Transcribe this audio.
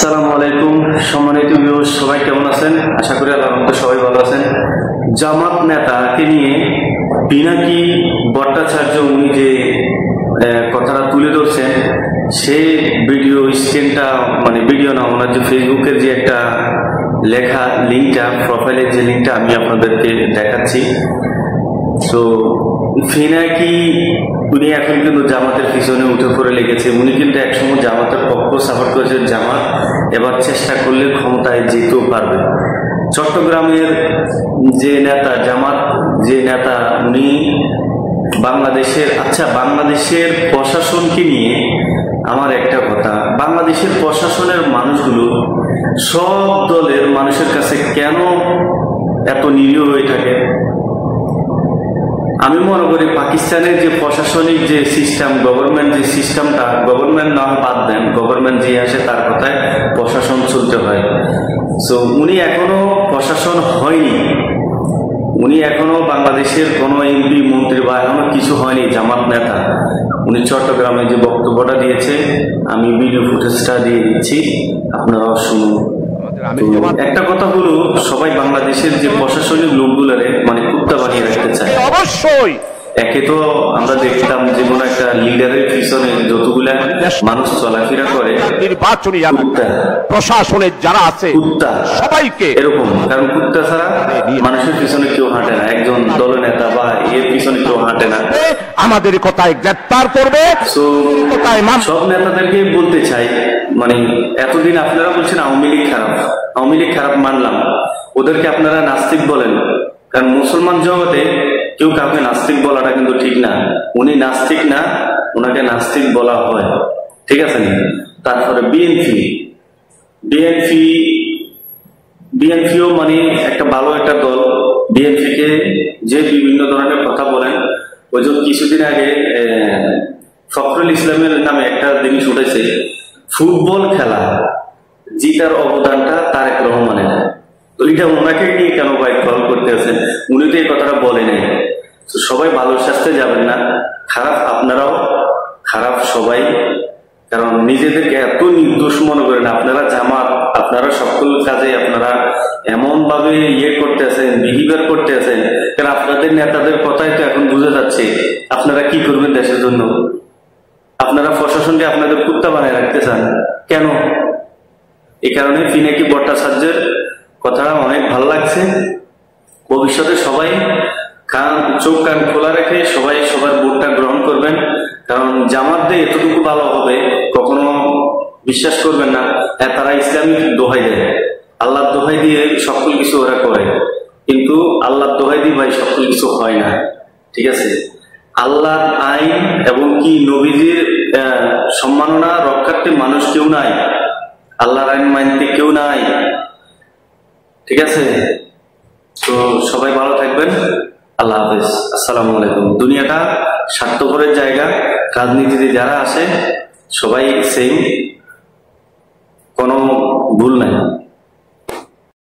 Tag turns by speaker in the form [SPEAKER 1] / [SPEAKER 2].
[SPEAKER 1] আসসালামু আলাইকুম সম্মানিত ভিউয়ার্স, সবাই কেমন আছেন? আশা করি আল্লাহর রহমতে সবাই ভালো আছেন। জামাত নেতাকে নিয়ে পিনাকি ভট্টাচার্য উনি যে কথাটা তুলে ধরছেন, সেই ভিডিও স্ক্রিনটা ভিডিও না, ওনার যে ফেসবুকের যে একটা লেখা লিঙ্কটা, প্রোফাইলের যে লিঙ্কটা আমি আপনাদেরকে দেখাচ্ছি। তো পিনাকি উনি এখন কিন্তু জামাতের পিছনে উঠে পড়ে লেগেছে। উনি কিন্তু একসময় জামাতের পক্ষ সাপোর্ট করেছেন। জামাত এবার চেষ্টা করলে ক্ষমতায় যেতেও পারবে। চট্টগ্রামের যে নেতা, জামাত যে নেতা, উনি বাংলাদেশের প্রশাসনকে নিয়ে আমার একটা কথা, বাংলাদেশের প্রশাসনের মানুষগুলো সব দলের মানুষের কাছে কেন এত নিরীহ হয়ে থাকে? আমি মনে করি পাকিস্তানের যে প্রশাসনিক যে সিস্টেম, গভর্নমেন্ট যে সিস্টেমটা, গভর্নমেন্ট নাম বাদ দেন, গভর্নমেন্ট যে আসে তার কথায় প্রশাসন চলতে হয়। সো উনি এখনো প্রশাসন হয়নি, উনি এখনো বাংলাদেশের কোনো এমপি মন্ত্রী বা এখনো কিছু হয়নি জামাত নেতা। উনি চট্টগ্রামে যে বক্তব্যটা দিয়েছে, আমি ভিডিও ফুটেজটা দিয়ে দিচ্ছি, আপনারাও শুনুন। একটা কথা হলো, সবাই বাংলাদেশের যে প্রশাসনিক লোকগুলারে কুত্তা বানিয়ে রাখতে চায়। অবশ্যই একে তো আমরা দেখতাম যে কোনো একটা লিডারের পিছনে যতগুলা মানুষ চলাফেরা করে, নির্বাচনী প্রশাসনের যারা আছে কুত্তা সবাইকে এরকম, কারণ কুত্তা ছাড়া মানুষের পিছনে কেউ হাঁটে না, একজন দলনেতা বা এর পিছনে কেউ হাঁটে না। আমাদের কথায় গ্রেপ্তার করবে। সব নেতাদেরকে বলতে চাই, এতদিন আপনারা বলছেন আওয়ামী লীগ খারাপ, আওয়ামী লীগ খারাপ মানলাম, ওদেরকে আপনারা নাস্তিক বলেন, কারণ মুসলমান জগতে কেউ কাউকে নাস্তিক বলাটা কিন্তু ঠিক না। উনি নাস্তিক না, ওনাকে নাস্তিক বলা হয়, ঠিক আছে না? তারপরে বিএনপিও একটা ভালো একটা দল। বিএনপি কে যে বিভিন্ন ধরনের কথা বলেন, ওই যে কিছুদিন আগে ফখরুল ইসলামের নামে একটা জিনিস উঠেছে, ফুটবল খেলা জিতার অবদানটা তারেক রহমানের। তো এটা ওনাকে নিয়ে কেন ভাই কল করতে আছেন? উনি তো এই কথাটা বলে নাই। তো সবাই ভালো শাস্তে যাবেন না, খারাপ আপনারাও, খারাপ সবাই, কারণ নিজেদেরকে এত নির্দোষ মনে করেন। আপনারা জামাত, আপনারা সকল কাজে আপনারা এমন ভাবে করতে আছেন, বিহেভিয়ার করতে আছেন, কারণ আপনাদের নেতাদের কথাই তো এখন বুঝে যাচ্ছে আপনারা কি করবেন দেশের জন্য। আপনারা প্রশাসনকে আপনাদের কুত্তা বানায় রাখতে চান কেন? এই কারণে পিনাকি ভট্টাচার্যের কথা অনেক ভালো লাগছে। ভবিষ্যতে সবাই চোখ কান খোলা রেখে সবাই সবার ভোটটা গ্রহণ করবেন, কারণ জামাত দিয়ে এতটুকু ভালো হবে কখনো বিশ্বাস করবেন না। তারা ইসলামিক দোহাই দেয়, আল্লাহর দোহাই দিয়ে সকল কিছু ওরা করে, কিন্তু আল্লাহর দোহাই দিয়ে ভাই সকল কিছু হয় না, ঠিক আছে? আল্লাহর আইন এবং কি নবীজির সম্মাননা রক্ষার্থে মানুষ কেউ নাই, আল্লাহর আইন মানতে কেউ নাই, ঠিক আছে? তো সবাই ভালো থাকবেন, আল্লাহ হাফেজ, আসসালামু আলাইকুম। দুনিয়াটা স্বার্থপরের জায়গা, রাজনীতিতে যারা আসে সবাই সেম, কোনো ভুল নাই।